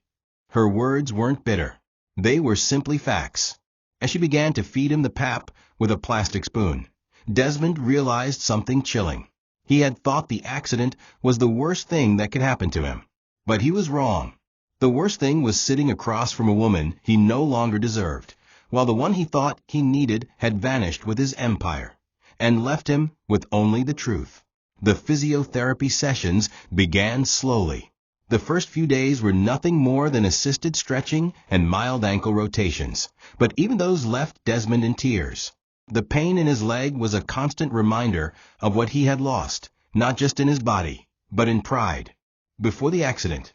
Her words weren't bitter. They were simply facts. As she began to feed him the pap with a plastic spoon, Desmond realized something chilling. He had thought the accident was the worst thing that could happen to him. But he was wrong. The worst thing was sitting across from a woman he no longer deserved, while the one he thought he needed had vanished with his empire, and left him with only the truth. The physiotherapy sessions began slowly. The first few days were nothing more than assisted stretching and mild ankle rotations, but even those left Desmond in tears. The pain in his leg was a constant reminder of what he had lost, not just in his body, but in pride. Before the accident,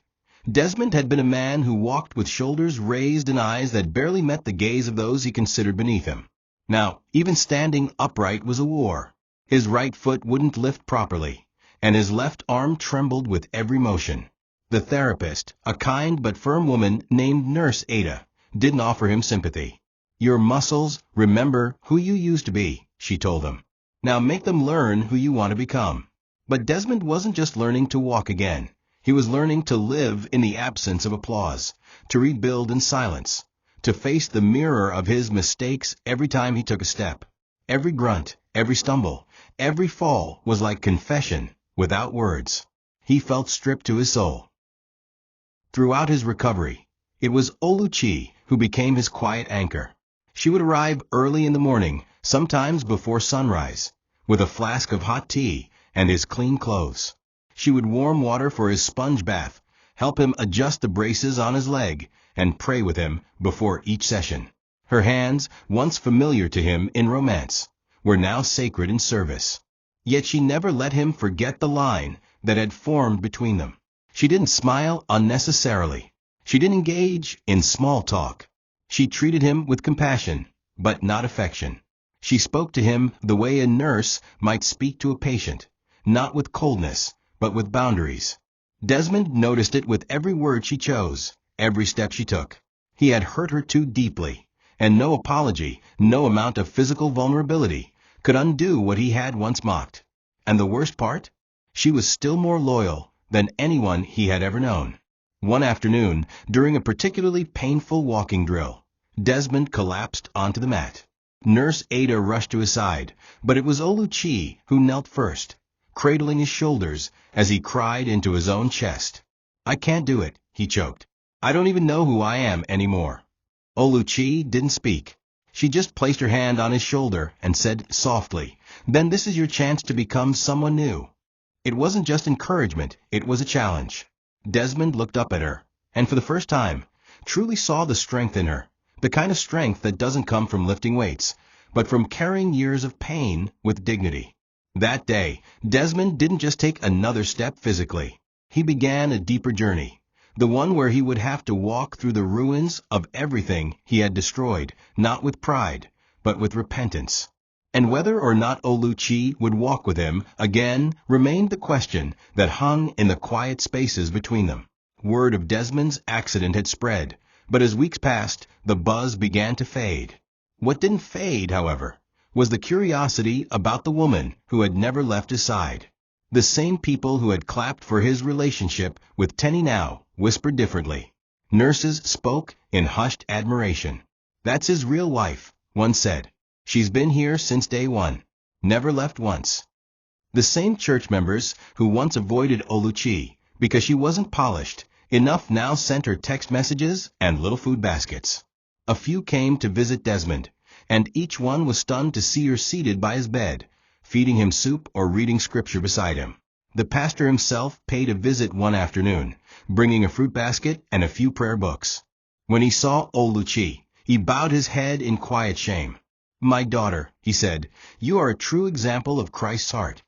Desmond had been a man who walked with shoulders raised and eyes that barely met the gaze of those he considered beneath him. Now, even standing upright was a war. His right foot wouldn't lift properly, and his left arm trembled with every motion. The therapist, a kind but firm woman named Nurse Ada, didn't offer him sympathy. "Your muscles remember who you used to be," she told him. "Now make them learn who you want to become." But Desmond wasn't just learning to walk again. He was learning to live in the absence of applause, to rebuild in silence, to face the mirror of his mistakes every time he took a step. Every grunt, every stumble, every fall was like confession without words. He felt stripped to his soul. Throughout his recovery, it was Oluchi who became his quiet anchor. She would arrive early in the morning, sometimes before sunrise, with a flask of hot tea and his clean clothes. She would warm water for his sponge bath, help him adjust the braces on his leg, and pray with him before each session. Her hands, once familiar to him in romance, were now sacred in service. Yet she never let him forget the line that had formed between them. She didn't smile unnecessarily. She didn't engage in small talk. She treated him with compassion, but not affection. She spoke to him the way a nurse might speak to a patient, not with coldness, but with boundaries. Desmond noticed it with every word she chose, every step she took. He had hurt her too deeply, and no apology, no amount of physical vulnerability, could undo what he had once mocked. And the worst part? She was still more loyal than anyone he had ever known. One afternoon, during a particularly painful walking drill, Desmond collapsed onto the mat. Nurse Ada rushed to his side, but it was Oluchi who knelt first, cradling his shoulders as he cried into his own chest. "I can't do it," he choked. "I don't even know who I am anymore." Oluchi didn't speak. She just placed her hand on his shoulder and said softly, "Then this is your chance to become someone new." It wasn't just encouragement, it was a challenge. Desmond looked up at her, and for the first time, truly saw the strength in her, the kind of strength that doesn't come from lifting weights, but from carrying years of pain with dignity. That day, Desmond didn't just take another step physically. He began a deeper journey, the one where he would have to walk through the ruins of everything he had destroyed, not with pride, but with repentance. And whether or not Oluchi would walk with him again remained the question that hung in the quiet spaces between them. Word of Desmond's accident had spread, but as weeks passed, the buzz began to fade. What didn't fade, however, was the curiosity about the woman who had never left his side. The same people who had clapped for his relationship with Tenny now whispered differently. Nurses spoke in hushed admiration. "That's his real wife," one said. "She's been here since day one. Never left once." The same church members who once avoided Oluchi because she wasn't polished Enough now sent her text messages and little food baskets. A few came to visit Desmond, and each one was stunned to see her seated by his bed, feeding him soup or reading scripture beside him. The pastor himself paid a visit one afternoon, bringing a fruit basket and a few prayer books. When he saw Oluchi, he bowed his head in quiet shame. "My daughter," he said, "you are a true example of Christ's heart."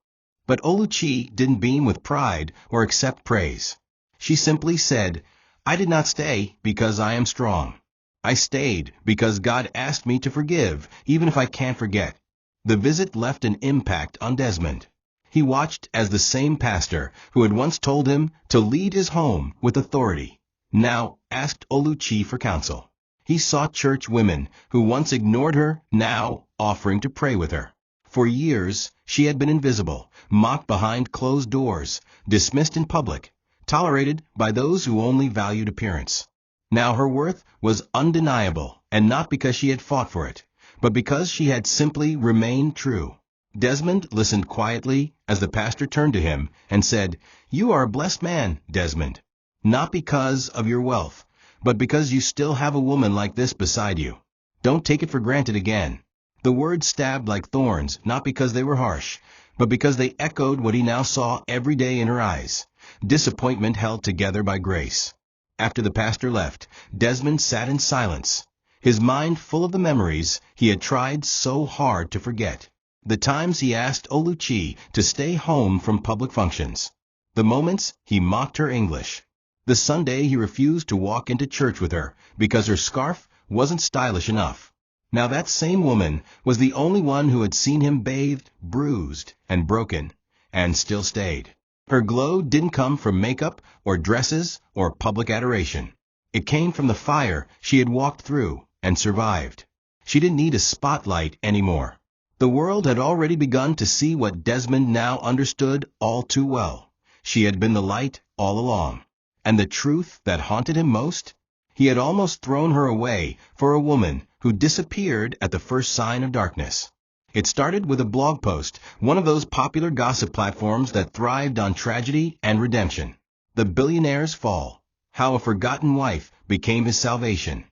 But Oluchi didn't beam with pride or accept praise. She simply said, "I did not stay because I am strong. I stayed because God asked me to forgive, even if I can't forget." The visit left an impact on Desmond. He watched as the same pastor who had once told him to lead his home with authority now asked Oluchi for counsel. He saw church women who once ignored her now offering to pray with her. For years, she had been invisible, mocked behind closed doors, dismissed in public, tolerated by those who only valued appearance. Now her worth was undeniable, and not because she had fought for it, but because she had simply remained true. Desmond listened quietly as the pastor turned to him and said, "You are a blessed man, Desmond, not because of your wealth, but because you still have a woman like this beside you. Don't take it for granted again." The words stabbed like thorns, not because they were harsh, but because they echoed what he now saw every day in her eyes: disappointment held together by grace. After the pastor left, Desmond sat in silence, his mind full of the memories he had tried so hard to forget. The times he asked Oluchi to stay home from public functions. The moments he mocked her English. The Sunday he refused to walk into church with her because her scarf wasn't stylish enough. Now that same woman was the only one who had seen him bathed, bruised, and broken, and still stayed. Her glow didn't come from makeup or dresses or public adoration. It came from the fire she had walked through and survived. She didn't need a spotlight anymore. The world had already begun to see what Desmond now understood all too well. She had been the light all along. And the truth that haunted him most? He had almost thrown her away for a woman who disappeared at the first sign of darkness. It started with a blog post, one of those popular gossip platforms that thrived on tragedy and redemption. The Billionaire's Fall: How a Forgotten Wife Became His Salvation.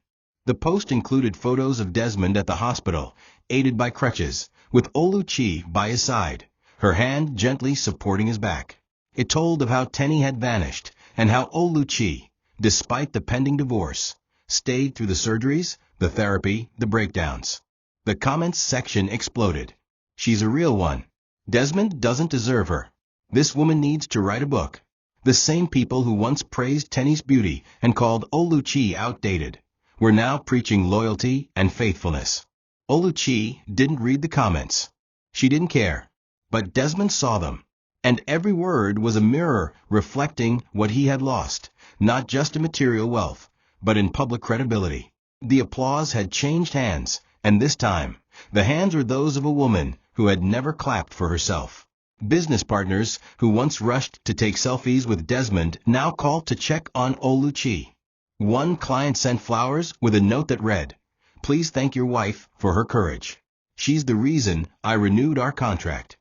The post included photos of Desmond at the hospital, aided by crutches, with Oluchi by his side, her hand gently supporting his back. It told of how Tenny had vanished, and how Oluchi, despite the pending divorce, stayed through the surgeries, the therapy, the breakdowns. The comments section exploded. "She's a real one. Desmond doesn't deserve her. This woman needs to write a book." The same people who once praised Tenny's beauty and called Oluchi outdated were now preaching loyalty and faithfulness. Oluchi didn't read the comments. She didn't care. But Desmond saw them. And every word was a mirror reflecting what he had lost, not just in material wealth, but in public credibility. The applause had changed hands, and this time, the hands were those of a woman who had never clapped for herself. Business partners who once rushed to take selfies with Desmond now called to check on Oluchi. One client sent flowers with a note that read, "Please thank your wife for her courage. She's the reason I renewed our contract."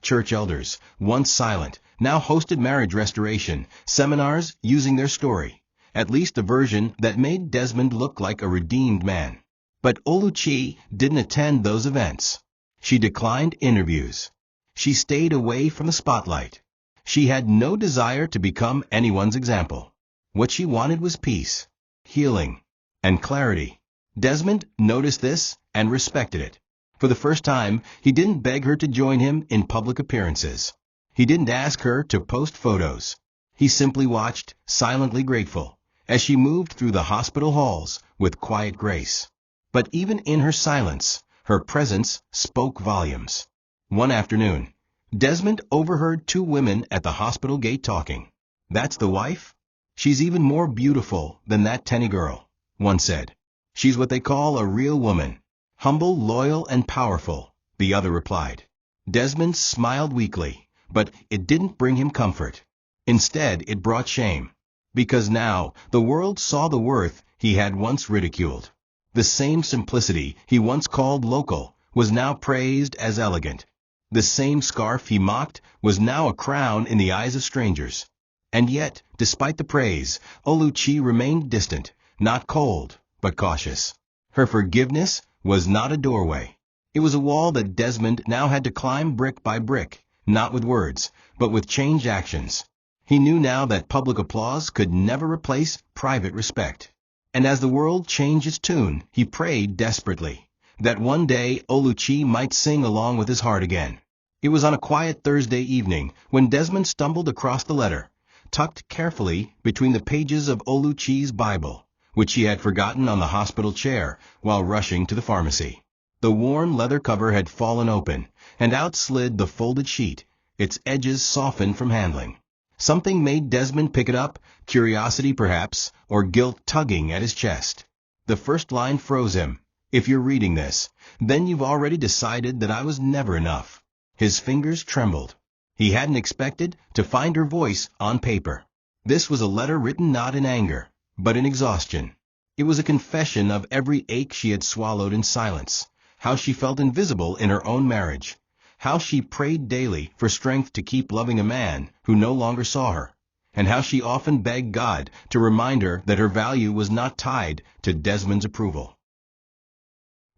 Church elders, once silent, now hosted marriage restoration seminars using their story, at least a version that made Desmond look like a redeemed man. But Oluchi didn't attend those events. She declined interviews. She stayed away from the spotlight. She had no desire to become anyone's example. What she wanted was peace, healing, and clarity. Desmond noticed this and respected it. For the first time, he didn't beg her to join him in public appearances. He didn't ask her to post photos. He simply watched, silently grateful, as she moved through the hospital halls with quiet grace. But even in her silence, her presence spoke volumes. One afternoon, Desmond overheard two women at the hospital gate talking. "That's the wife? She's even more beautiful than that Tenny girl," one said. "She's what they call a real woman. Humble, loyal, and powerful," the other replied. Desmond smiled weakly, but it didn't bring him comfort. Instead, it brought shame. Because now the world saw the worth he had once ridiculed. The same simplicity he once called local was now praised as elegant. The same scarf he mocked was now a crown in the eyes of strangers. And yet, despite the praise, Oluchi remained distant, not cold, but cautious. Her forgiveness was not a doorway. It was a wall that Desmond now had to climb brick by brick, not with words, but with changed actions. He knew now that public applause could never replace private respect. And as the world changed its tune, he prayed desperately that one day Oluchi might sing along with his heart again. It was on a quiet Thursday evening when Desmond stumbled across the letter, tucked carefully between the pages of Oluchi's Bible, which he had forgotten on the hospital chair while rushing to the pharmacy. The worn leather cover had fallen open, and out slid the folded sheet, its edges softened from handling. Something made Desmond pick it up, curiosity perhaps, or guilt tugging at his chest. The first line froze him. If you're reading this, then you've already decided that I was never enough. His fingers trembled. He hadn't expected to find her voice on paper. This was a letter written not in anger, but in exhaustion. It was a confession of every ache she had swallowed in silence, how she felt invisible in her own marriage, how she prayed daily for strength to keep loving a man who no longer saw her, and how she often begged God to remind her that her value was not tied to Desmond's approval.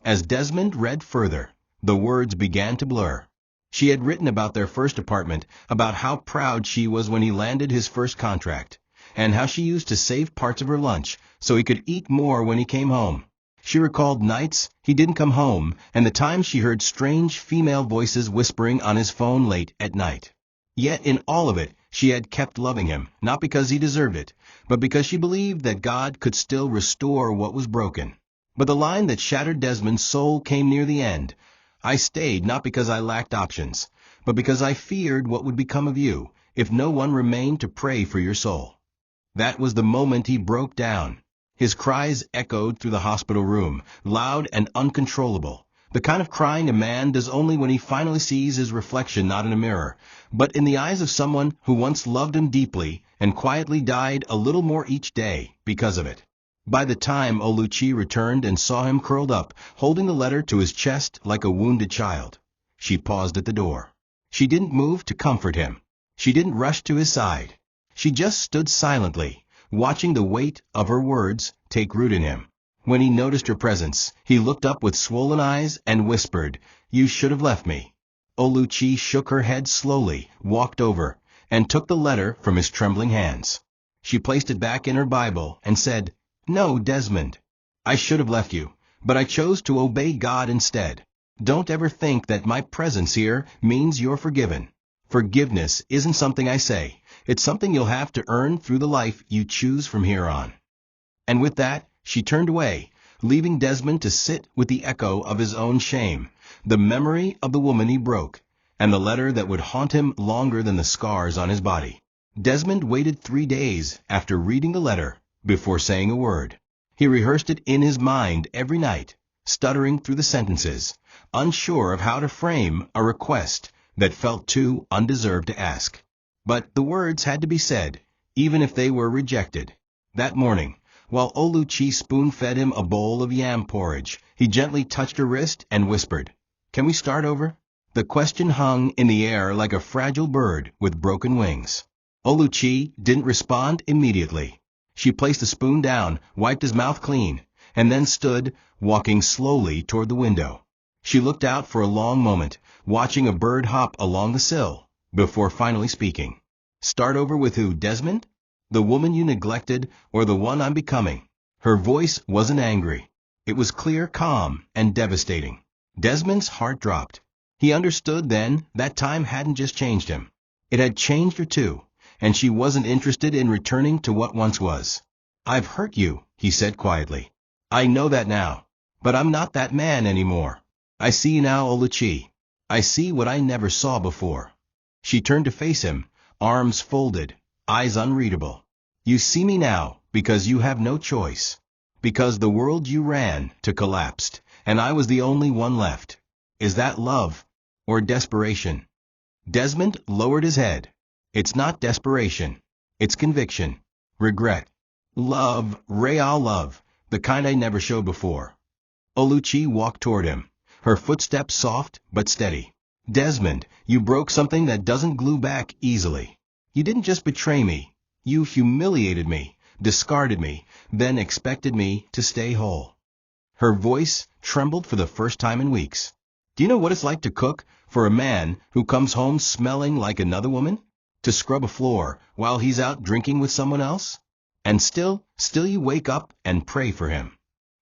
As Desmond read further, the words began to blur. She had written about their first apartment, about how proud she was when he landed his first contract, and how she used to save parts of her lunch so he could eat more when he came home. She recalled nights he didn't come home and the times she heard strange female voices whispering on his phone late at night. Yet in all of it, she had kept loving him, not because he deserved it, but because she believed that God could still restore what was broken. But the line that shattered Desmond's soul came near the end. I stayed not because I lacked options, but because I feared what would become of you if no one remained to pray for your soul. That was the moment he broke down. His cries echoed through the hospital room, loud and uncontrollable, the kind of crying a man does only when he finally sees his reflection not in a mirror, but in the eyes of someone who once loved him deeply and quietly died a little more each day because of it. By the time Oluchi returned and saw him curled up, holding the letter to his chest like a wounded child, she paused at the door. She didn't move to comfort him. She didn't rush to his side. She just stood silently, watching the weight of her words take root in him. When he noticed her presence, he looked up with swollen eyes and whispered, "You should have left me." Oluchi shook her head slowly, walked over, and took the letter from his trembling hands. She placed it back in her Bible and said, "No, Desmond, I should have left you, but I chose to obey God instead. Don't ever think that my presence here means you're forgiven. Forgiveness isn't something I say. It's something you'll have to earn through the life you choose from here on." And with that, she turned away, leaving Desmond to sit with the echo of his own shame, the memory of the woman he broke, and the letter that would haunt him longer than the scars on his body. Desmond waited 3 days after reading the letter before saying a word. He rehearsed it in his mind every night, stuttering through the sentences, unsure of how to frame a request that felt too undeserved to ask. But the words had to be said, even if they were rejected. That morning, while Oluchi spoon-fed him a bowl of yam porridge, he gently touched her wrist and whispered, "Can we start over?" The question hung in the air like a fragile bird with broken wings. Oluchi didn't respond immediately. She placed the spoon down, wiped his mouth clean, and then stood, walking slowly toward the window. She looked out for a long moment, watching a bird hop along the sill, before finally speaking. "Start over with who, Desmond? The woman you neglected, or the one I'm becoming?" Her voice wasn't angry. It was clear, calm, and devastating. Desmond's heart dropped. He understood then that time hadn't just changed him. It had changed her too, and she wasn't interested in returning to what once was. "I've hurt you," he said quietly. "I know that now, but I'm not that man anymore. I see now, Oluchi. I see what I never saw before." She turned to face him, arms folded, eyes unreadable. "You see me now because you have no choice. Because the world you ran to collapsed, and I was the only one left. Is that love or desperation?" Desmond lowered his head. "It's not desperation. It's conviction. Regret. Love, real love, the kind I never showed before." Oluchi walked toward him, her footsteps soft but steady. "Desmond, you broke something that doesn't glue back easily. You didn't just betray me. You humiliated me, discarded me, then expected me to stay whole. Her voice trembled for the first time in weeks. Do you know what it's like to cook for a man who comes home smelling like another woman? To scrub a floor while he's out drinking with someone else? And still you wake up and pray for him.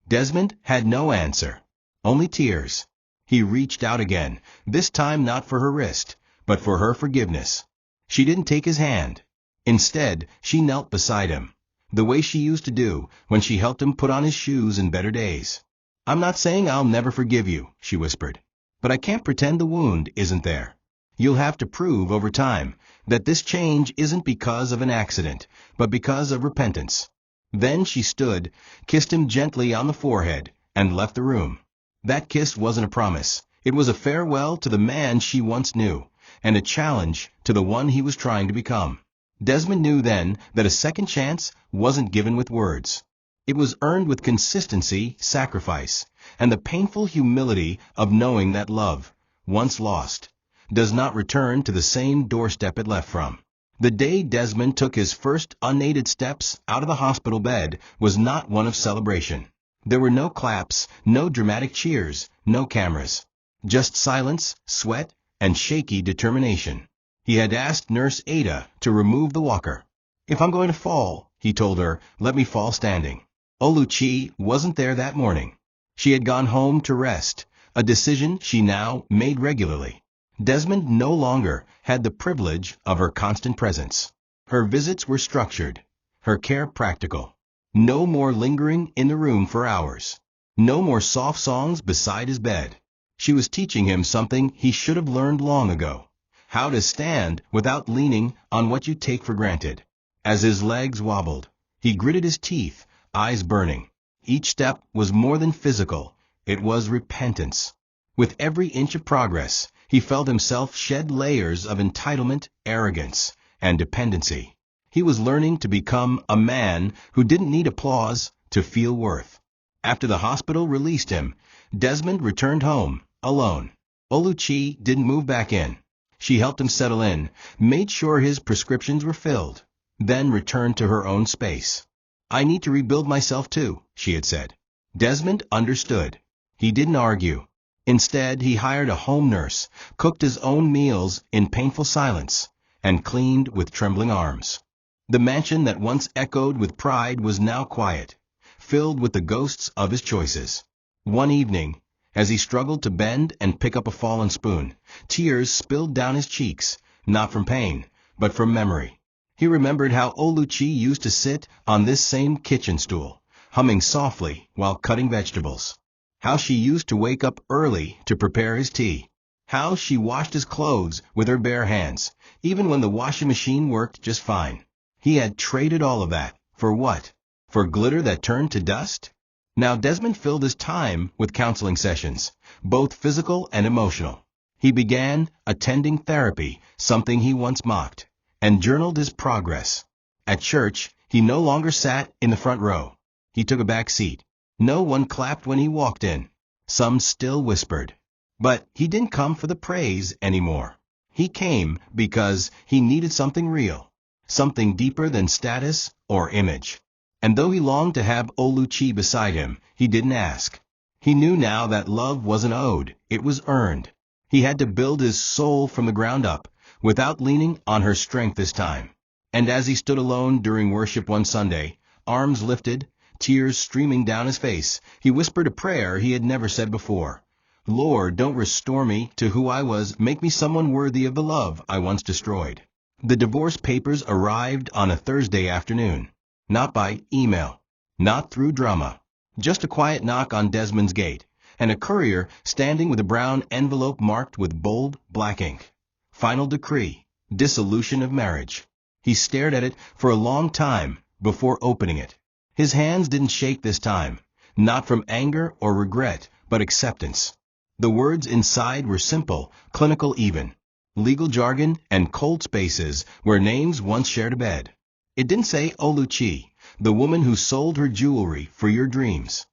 Desmond had no answer. Only tears. He reached out again, this time not for her wrist, but for her forgiveness. She didn't take his hand. Instead, she knelt beside him, the way she used to do when she helped him put on his shoes in better days. I'm not saying I'll never forgive you, she whispered, but I can't pretend the wound isn't there. You'll have to prove over time that this change isn't because of an accident, but because of repentance. Then she stood, kissed him gently on the forehead, and left the room. That kiss wasn't a promise. It was a farewell to the man she once knew, and a challenge to the one he was trying to become. Desmond knew then that a second chance wasn't given with words. It was earned with consistency, sacrifice, and the painful humility of knowing that love, once lost, does not return to the same doorstep it left from. The day Desmond took his first unaided steps out of the hospital bed was not one of celebration. There were no claps, no dramatic cheers, no cameras. Just silence, sweat, and shaky determination. He had asked Nurse Ada to remove the walker. If I'm going to fall, he told her, let me fall standing. Oluchi wasn't there that morning. She had gone home to rest, a decision she now made regularly. Desmond no longer had the privilege of her constant presence. Her visits were structured, her care practical. No more lingering in the room for hours. No more soft songs beside his bed. She was teaching him something he should have learned long ago. How to stand without leaning on what you take for granted. As his legs wobbled, he gritted his teeth, eyes burning. Each step was more than physical. It was repentance. With every inch of progress, he felt himself shed layers of entitlement, arrogance, and dependency. He was learning to become a man who didn't need applause to feel worth. After the hospital released him, Desmond returned home, alone. Oluchi didn't move back in. She helped him settle in, made sure his prescriptions were filled, then returned to her own space. I need to rebuild myself too, she had said. Desmond understood. He didn't argue. Instead, he hired a home nurse, cooked his own meals in painful silence, and cleaned with trembling arms. The mansion that once echoed with pride was now quiet, filled with the ghosts of his choices. One evening, as he struggled to bend and pick up a fallen spoon, tears spilled down his cheeks, not from pain, but from memory. He remembered how Oluchi used to sit on this same kitchen stool, humming softly while cutting vegetables. How she used to wake up early to prepare his tea. How she washed his clothes with her bare hands, even when the washing machine worked just fine. He had traded all of that. For what? For glitter that turned to dust? Now Desmond filled his time with counseling sessions, both physical and emotional. He began attending therapy, something he once mocked, and journaled his progress. At church, he no longer sat in the front row. He took a back seat. No one clapped when he walked in. Some still whispered. But he didn't come for the praise anymore. He came because he needed something real, something deeper than status or image. And though he longed to have Oluchi beside him, he didn't ask. He knew now that love wasn't owed, it was earned. He had to build his soul from the ground up, without leaning on her strength this time. And as he stood alone during worship one Sunday, arms lifted, tears streaming down his face, he whispered a prayer he had never said before. Lord, don't restore me to who I was, make me someone worthy of the love I once destroyed. The divorce papers arrived on a Thursday afternoon. Not by email, not through drama. Just a quiet knock on Desmond's gate, and a courier standing with a brown envelope marked with bold black ink. Final decree, dissolution of marriage. He stared at it for a long time before opening it. His hands didn't shake this time, not from anger or regret, but acceptance. The words inside were simple, clinical even. Legal jargon and cold spaces where names once shared a bed. It didn't say Oluchi, the woman who sold her jewelry for your dreams.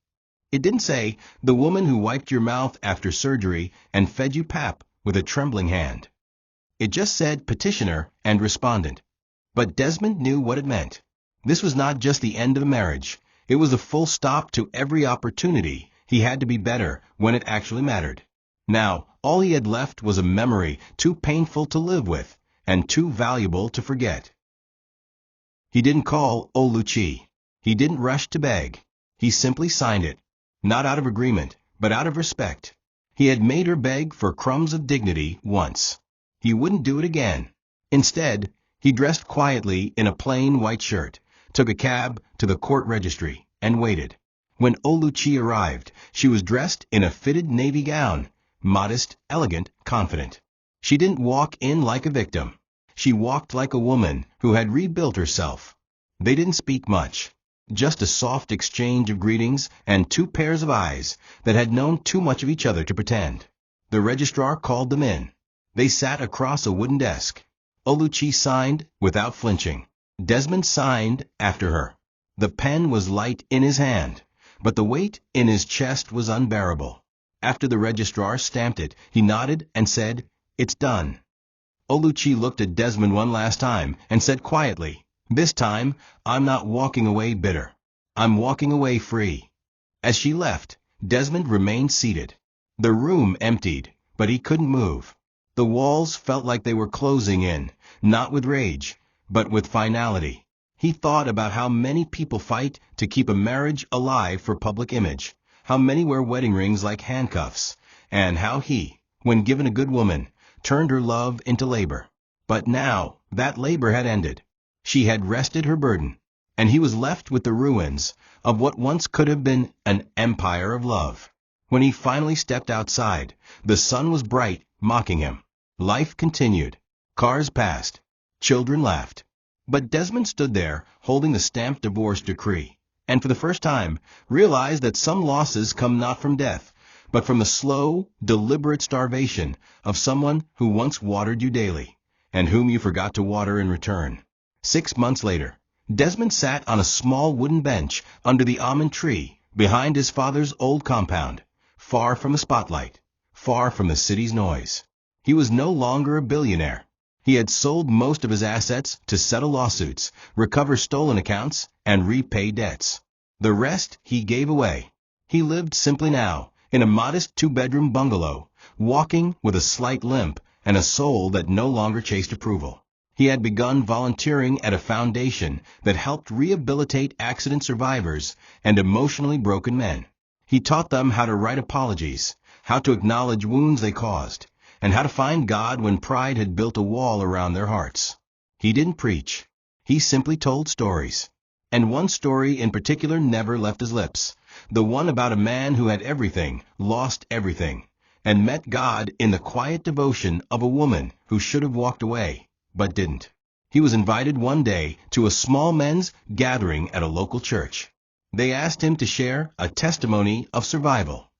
It didn't say the woman who wiped your mouth after surgery and fed you pap with a trembling hand. It just said petitioner and respondent. But Desmond knew what it meant. This was not just the end of a marriage. It was a full stop to every opportunity. He had to be better when it actually mattered. Now, all he had left was a memory too painful to live with and too valuable to forget. He didn't call Oluchi. He didn't rush to beg. He simply signed it. Not out of agreement, but out of respect. He had made her beg for crumbs of dignity once. He wouldn't do it again. Instead, he dressed quietly in a plain white shirt, took a cab to the court registry, and waited. When Oluchi arrived, she was dressed in a fitted navy gown, modest, elegant, confident. She didn't walk in like a victim. She walked like a woman who had rebuilt herself. They didn't speak much. Just a soft exchange of greetings and two pairs of eyes that had known too much of each other to pretend. The registrar called them in. They sat across a wooden desk. Oluchi signed without flinching. Desmond signed after her. The pen was light in his hand, but the weight in his chest was unbearable. After the registrar stamped it, he nodded and said, "It's done." Oluchi looked at Desmond one last time and said quietly, "This time, I'm not walking away bitter. I'm walking away free." As she left, Desmond remained seated. The room emptied, but he couldn't move. The walls felt like they were closing in, not with rage, but with finality. He thought about how many people fight to keep a marriage alive for public image, how many wear wedding rings like handcuffs, and how he, when given a good woman, turned her love into labor. But now, that labor had ended. She had rested her burden, and he was left with the ruins of what once could have been an empire of love. When he finally stepped outside, the sun was bright, mocking him. Life continued. Cars passed. Children laughed. But Desmond stood there, holding the stamped divorce decree, and for the first time realized that some losses come not from death, but from the slow, deliberate starvation of someone who once watered you daily, and whom you forgot to water in return. 6 months later, Desmond sat on a small wooden bench under the almond tree behind his father's old compound, far from the spotlight, far from the city's noise. He was no longer a billionaire. He had sold most of his assets to settle lawsuits, recover stolen accounts, and repay debts. The rest he gave away. He lived simply now, in a modest 2-bedroom bungalow, walking with a slight limp and a soul that no longer chased approval. He had begun volunteering at a foundation that helped rehabilitate accident survivors and emotionally broken men. He taught them how to write apologies, how to acknowledge wounds they caused, and how to find God when pride had built a wall around their hearts. He didn't preach. He simply told stories. And one story in particular never left his lips, the one about a man who had everything, lost everything, and met God in the quiet devotion of a woman who should have walked away, but didn't. He was invited one day to a small men's gathering at a local church. They asked him to share a testimony of survival.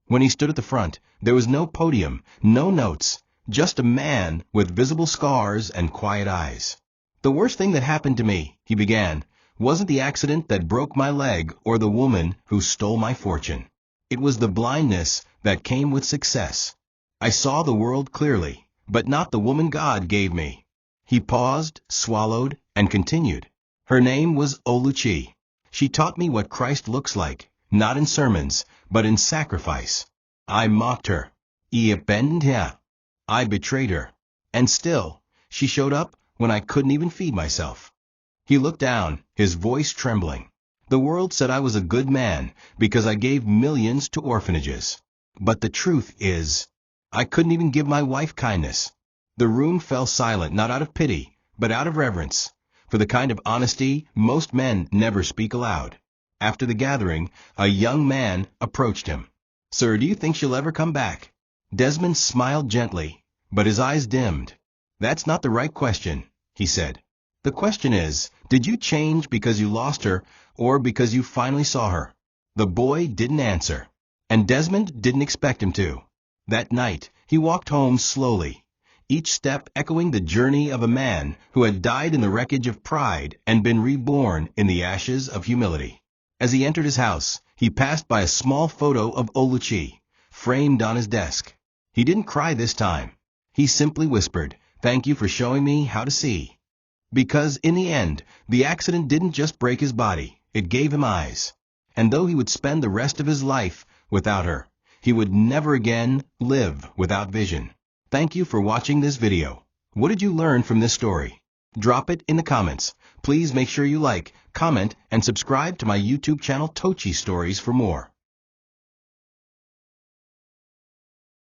When he stood at the front, there was no podium, no notes, just a man with visible scars and quiet eyes. "The worst thing that happened to me," he began, "wasn't the accident that broke my leg or the woman who stole my fortune. It was the blindness that came with success. I saw the world clearly, but not the woman God gave me." He paused, swallowed, and continued. "Her name was Oluchi. She taught me what Christ looks like, not in sermons, but in sacrifice. I mocked her. I betrayed her. And still, she showed up when I couldn't even feed myself." He looked down, his voice trembling. "The world said I was a good man because I gave millions to orphanages. But the truth is, I couldn't even give my wife kindness." The room fell silent, not out of pity, but out of reverence, for the kind of honesty most men never speak aloud. After the gathering, a young man approached him. "Sir, do you think she'll ever come back?" Desmond smiled gently, but his eyes dimmed. "That's not the right question," he said. "The question is, did you change because you lost her or because you finally saw her?" The boy didn't answer, and Desmond didn't expect him to. That night, he walked home slowly, each step echoing the journey of a man who had died in the wreckage of pride and been reborn in the ashes of humility. As he entered his house, he passed by a small photo of Oluchi, framed on his desk. He didn't cry this time. He simply whispered, "Thank you for showing me how to see." Because in the end, the accident didn't just break his body, it gave him eyes. And though he would spend the rest of his life without her, he would never again live without vision. Thank you for watching this video. What did you learn from this story? Drop it in the comments. Please make sure you like, comment, and subscribe to my YouTube channel Tochi Stories for more.